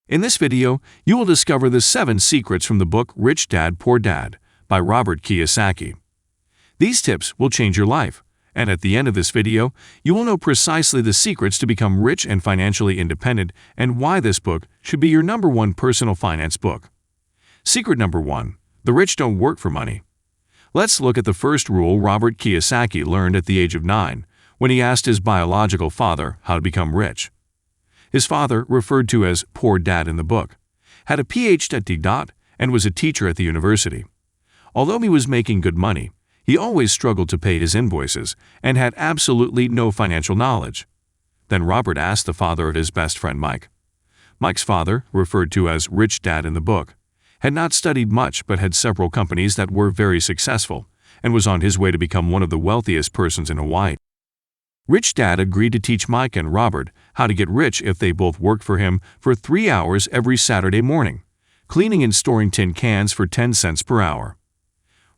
In this video, you will discover the 7 secrets from the book Rich Dad, Poor Dad by Robert Kiyosaki. These tips will change your life, and at the end of this video, you will know precisely the secrets to become rich and financially independent and why this book should be your #1 personal finance book. Secret number 1. The rich don't work for money. Let's look at the first rule Robert Kiyosaki learned at the age of 9 when he asked his biological father how to become rich. His father, referred to as Poor Dad in the book, had a Ph.D. and was a teacher at the university. Although he was making good money, he always struggled to pay his invoices and had absolutely no financial knowledge. Then Robert asked the father of his best friend Mike. Mike's father, referred to as Rich Dad in the book, had not studied much but had several companies that were very successful and was on his way to become one of the wealthiest persons in Hawaii. Rich Dad agreed to teach Mike and Robert how to get rich if they both worked for him for 3 hours every Saturday morning, cleaning and storing tin cans for 10 cents per hour.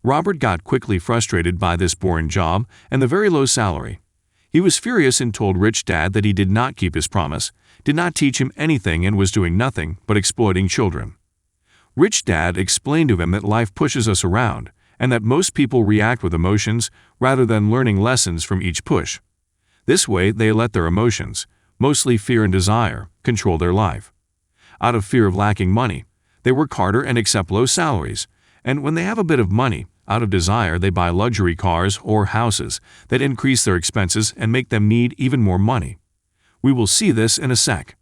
Robert got quickly frustrated by this boring job and the very low salary. He was furious and told Rich Dad that he did not keep his promise, did not teach him anything and was doing nothing but exploiting children. Rich Dad explained to him that life pushes us around and that most people react with emotions rather than learning lessons from each push. This way, they let their emotions, mostly fear and desire, control their life. Out of fear of lacking money, they work harder and accept low salaries, and when they have a bit of money, out of desire, they buy luxury cars or houses that increase their expenses and make them need even more money. We will see this in a sec.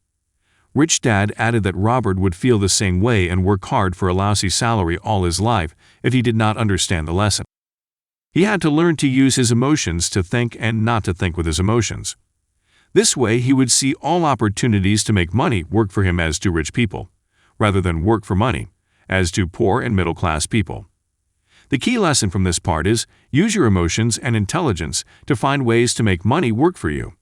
Rich Dad added that Robert would feel the same way and work hard for a lousy salary all his life if he did not understand the lesson. He had to learn to use his emotions to think and not to think with his emotions. This way, he would see all opportunities to make money work for him as do rich people, rather than work for money, as do poor and middle-class people. The key lesson from this part is use your emotions and intelligence to find ways to make money work for you.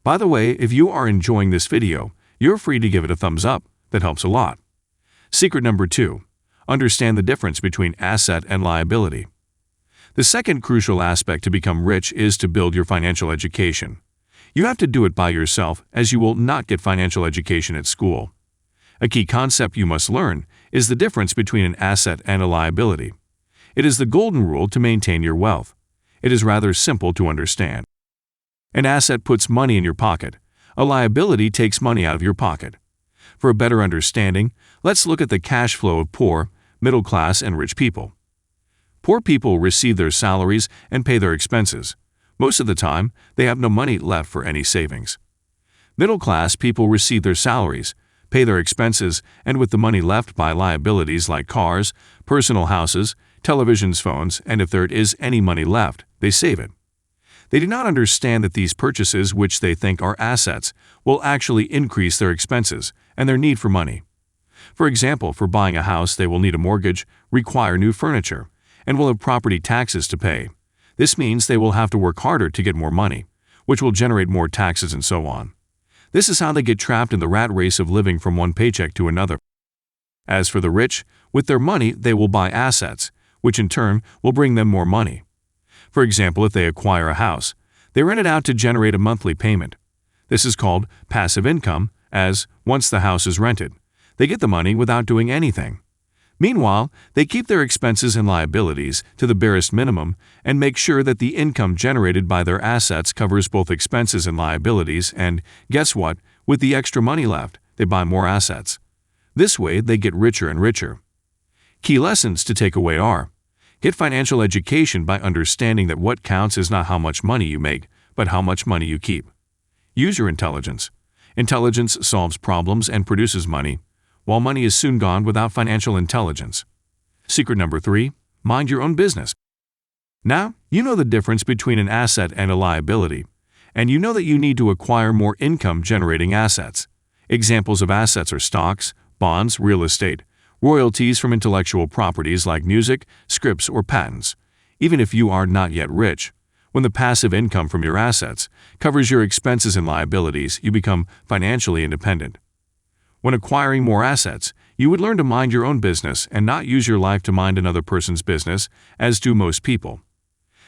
By the way, if you are enjoying this video, you're free to give it a thumbs up. That helps a lot. Secret number 2. Understand the difference between asset and liability. The second crucial aspect to become rich is to build your financial education. You have to do it by yourself, as you will not get financial education at school. A key concept you must learn is the difference between an asset and a liability. It is the golden rule to maintain your wealth. It is rather simple to understand. An asset puts money in your pocket. A liability takes money out of your pocket. For a better understanding, let's look at the cash flow of poor, middle class, and rich people. Poor people receive their salaries and pay their expenses. Most of the time, they have no money left for any savings. Middle-class people receive their salaries, pay their expenses, and with the money left buy liabilities like cars, personal houses, televisions, phones, and if there is any money left, they save it. They do not understand that these purchases, which they think are assets, will actually increase their expenses and their need for money. For example, for buying a house, they will need a mortgage, require new furniture, and will have property taxes to pay. This means they will have to work harder to get more money, which will generate more taxes and so on. This is how they get trapped in the rat race of living from one paycheck to another. As for the rich, with their money they will buy assets, which in turn will bring them more money. For example, if they acquire a house, they rent it out to generate a monthly payment. This is called passive income, as once the house is rented, they get the money without doing anything. Meanwhile, they keep their expenses and liabilities to the barest minimum and make sure that the income generated by their assets covers both expenses and liabilities, and guess what? With the extra money left, they buy more assets. This way, they get richer and richer. Key lessons to take away are: get financial education by understanding that what counts is not how much money you make, but how much money you keep. Use your intelligence. Intelligence solves problems and produces money, while money is soon gone without financial intelligence. Secret number 3. Mind your own business. Now, you know the difference between an asset and a liability, and you know that you need to acquire more income-generating assets. Examples of assets are stocks, bonds, real estate, royalties from intellectual properties like music, scripts, or patents. Even if you are not yet rich, when the passive income from your assets covers your expenses and liabilities, you become financially independent. When acquiring more assets, you would learn to mind your own business and not use your life to mind another person's business, as do most people.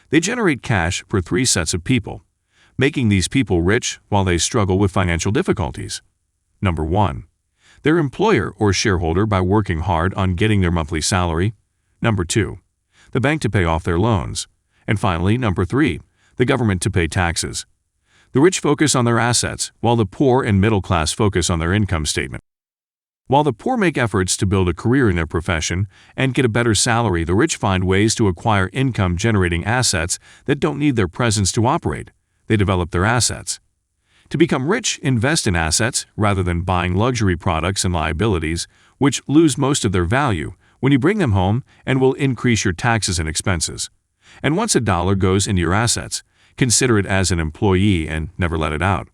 They generate cash for 3 sets of people, making these people rich while they struggle with financial difficulties. Number 1. their employer or shareholder by working hard on getting their monthly salary. Number 2, the bank to pay off their loans. And finally, number 3, the government to pay taxes. The rich focus on their assets, while the poor and middle class focus on their income statement. While the poor make efforts to build a career in their profession and get a better salary, the rich find ways to acquire income-generating assets that don't need their presence to operate. They develop their assets. To become rich, invest in assets rather than buying luxury products and liabilities, which lose most of their value when you bring them home and will increase your taxes and expenses. And once a dollar goes into your assets, consider it as an employee and never let it out.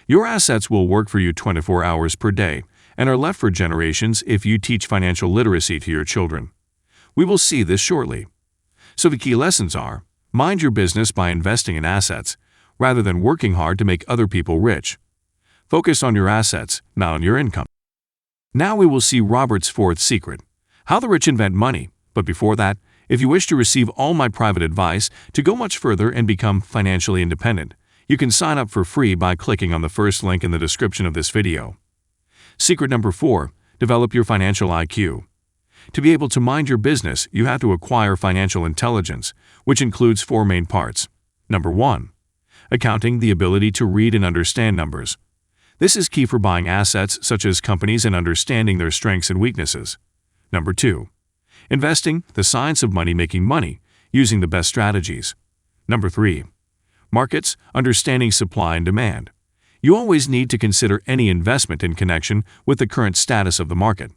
Your assets will work for you 24 hours per day and are left for generations if you teach financial literacy to your children. We will see this shortly. So the key lessons are: mind your business by investing in assets, rather than working hard to make other people rich. Focus on your assets, not on your income. Now we will see Robert's fourth secret: how the rich invent money. But before that, if you wish to receive all my private advice to go much further and become financially independent, you can sign up for free by clicking on the first link in the description of this video. Secret number 4, develop your financial IQ. To be able to mind your business, you have to acquire financial intelligence, which includes 4 main parts. Number 1, accounting, the ability to read and understand numbers. This is key for buying assets such as companies and understanding their strengths and weaknesses. Number 2, investing, the science of making money, using the best strategies. Number 3, markets, understanding supply and demand. You always need to consider any investment in connection with the current status of the market.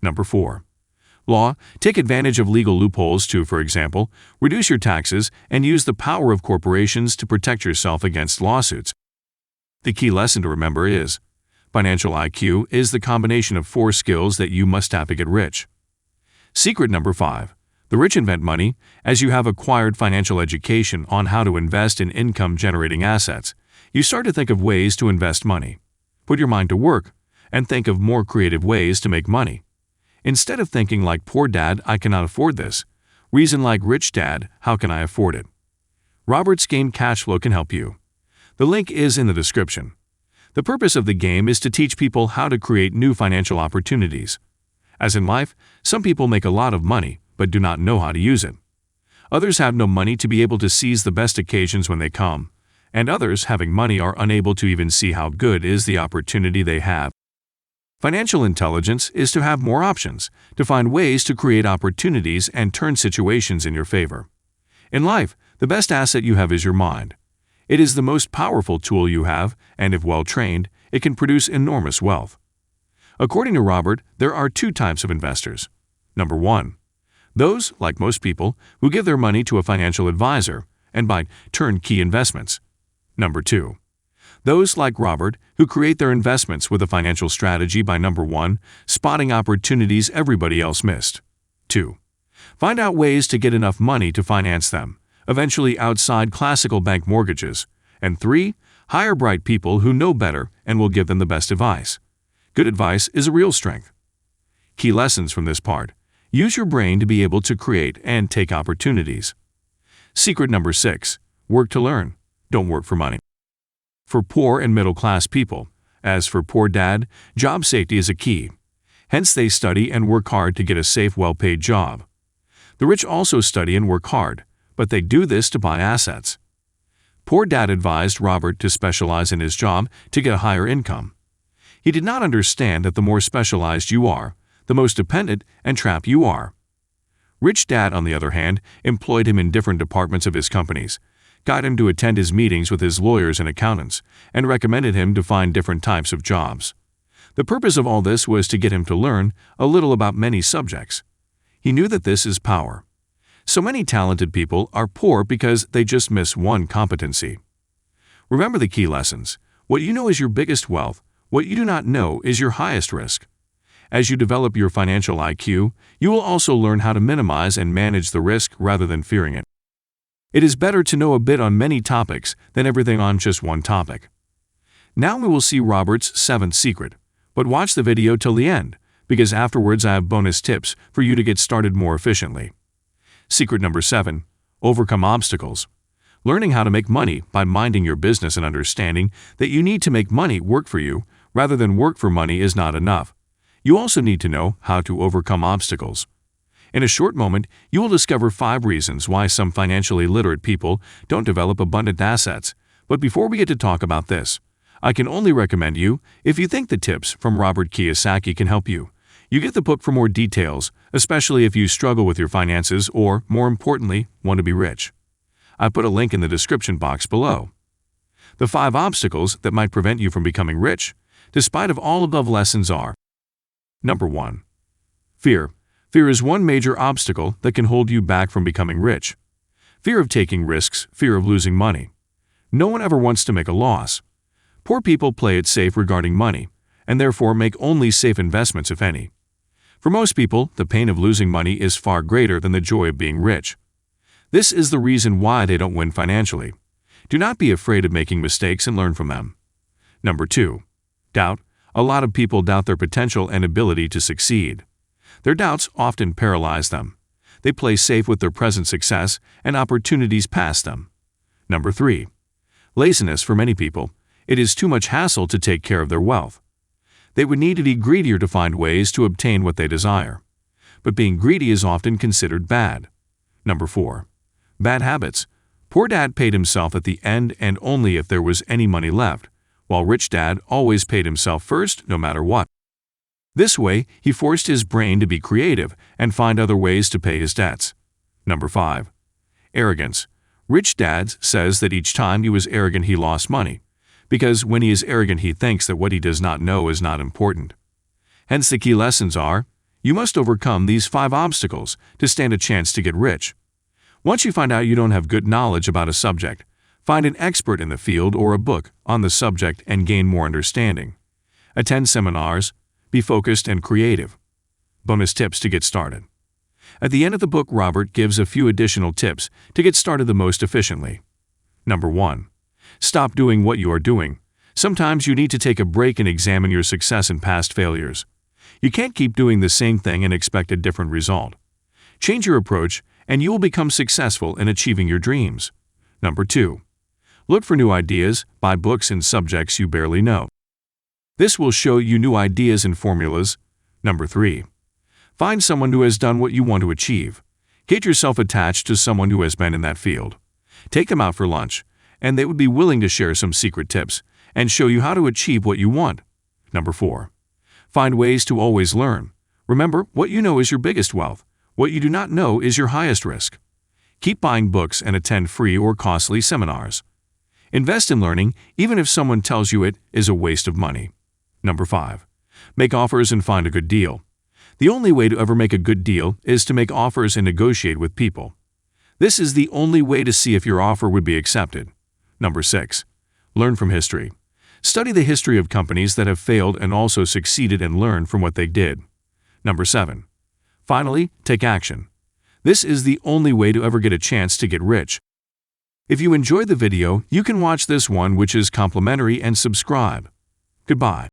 Number 4, law, take advantage of legal loopholes to, for example, reduce your taxes and use the power of corporations to protect yourself against lawsuits. The key lesson to remember is: financial IQ is the combination of 4 skills that you must have to get rich. Secret number 5, the rich invent money. As you have acquired financial education on how to invest in income-generating assets, you start to think of ways to invest money. Put your mind to work and think of more creative ways to make money. Instead of thinking like poor dad, I cannot afford this, reason like rich dad, how can I afford it? Robert's game Cash Flow can help you. The link is in the description. The purpose of the game is to teach people how to create new financial opportunities. As in life, some people make a lot of money but do not know how to use it. Others have no money to be able to seize the best occasions when they come, and others, having money, are unable to even see how good is the opportunity they have. Financial intelligence is to have more options, to find ways to create opportunities and turn situations in your favor. In life, the best asset you have is your mind. It is the most powerful tool you have, and if well trained, it can produce enormous wealth. According to Robert, there are 2 types of investors. Number 1, those, like most people, who give their money to a financial advisor and buy turnkey investments. Number 2, those, like Robert, who create their investments with a financial strategy by number 1, spotting opportunities everybody else missed. 2, find out ways to get enough money to finance them, eventually outside classical bank mortgages. And 3, hire bright people who know better and will give them the best advice. Good advice is a real strength. Key lessons from this part: use your brain to be able to create and take opportunities. Secret number 6, work to learn, don't work for money. For poor and middle-class people, as for poor dad, job safety is a key. Hence they study and work hard to get a safe, well-paid job. The rich also study and work hard, but they do this to buy assets. Poor dad advised Robert to specialize in his job to get a higher income. He did not understand that the more specialized you are, the most dependent and trapped you are. Rich dad, on the other hand, employed him in different departments of his companies, got him to attend his meetings with his lawyers and accountants, and recommended him to find different types of jobs. The purpose of all this was to get him to learn a little about many subjects. He knew that this is power. So many talented people are poor because they just miss one competency. Remember the key lessons. What you know is your biggest wealth. What you do not know is your highest risk. As you develop your financial IQ, you will also learn how to minimize and manage the risk rather than fearing it. It is better to know a bit on many topics than everything on just one topic. Now we will see Robert's 7th secret, but watch the video till the end, because afterwards I have bonus tips for you to get started more efficiently. Secret number 7, overcome obstacles. Learning how to make money by minding your business and understanding that you need to make money work for you rather than work for money is not enough. You also need to know how to overcome obstacles. In a short moment, you will discover 5 reasons why some financially literate people don't develop abundant assets. But before we get to talk about this, I can only recommend you, if you think the tips from Robert Kiyosaki can help you, you get the book for more details, especially if you struggle with your finances or, more importantly, want to be rich. I put a link in the description box below. The 5 obstacles that might prevent you from becoming rich, despite of all above lessons are: Number 1. Fear. Fear is one major obstacle that can hold you back from becoming rich. Fear of taking risks, fear of losing money. No one ever wants to make a loss. Poor people play it safe regarding money, and therefore make only safe investments if any. For most people, the pain of losing money is far greater than the joy of being rich. This is the reason why they don't win financially. Do not be afraid of making mistakes and learn from them. Number 2. Doubt. A lot of people doubt their potential and ability to succeed. Their doubts often paralyze them. They play safe with their present success and opportunities pass them. Number 3. Laziness. For many people, it is too much hassle to take care of their wealth. They would need to be greedier to find ways to obtain what they desire. But being greedy is often considered bad. Number 4. Bad habits. Poor dad paid himself at the end and only if there was any money left, while rich dad always paid himself first no matter what. This way, he forced his brain to be creative and find other ways to pay his debts. Number 5. Arrogance. Rich dad says that each time he was arrogant he lost money, because when he is arrogant he thinks that what he does not know is not important. Hence the key lessons are, you must overcome these 5 obstacles to stand a chance to get rich. Once you find out you don't have good knowledge about a subject, find an expert in the field or a book on the subject and gain more understanding. Attend seminars. Be focused and creative. Bonus tips to get started. At the end of the book, Robert gives a few additional tips to get started the most efficiently. Number 1. Stop doing what you are doing. Sometimes you need to take a break and examine your success and past failures. You can't keep doing the same thing and expect a different result. Change your approach, and you will become successful in achieving your dreams. Number 2. Look for new ideas. Buy books in subjects you barely know. This will show you new ideas and formulas. Number 3. Find someone who has done what you want to achieve. Get yourself attached to someone who has been in that field. Take them out for lunch, and they would be willing to share some secret tips and show you how to achieve what you want. Number 4. Find ways to always learn. Remember, what you know is your biggest wealth. What you do not know is your highest risk. Keep buying books and attend free or costly seminars. Invest in learning, even if someone tells you it is a waste of money. Number 5. Make offers and find a good deal. The only way to ever make a good deal is to make offers and negotiate with people. This is the only way to see if your offer would be accepted. Number 6. Learn from history. Study the history of companies that have failed and also succeeded and learn from what they did. Number 7. Finally, take action. This is the only way to ever get a chance to get rich. If you enjoyed the video, you can watch this one which is complimentary and subscribe. Goodbye.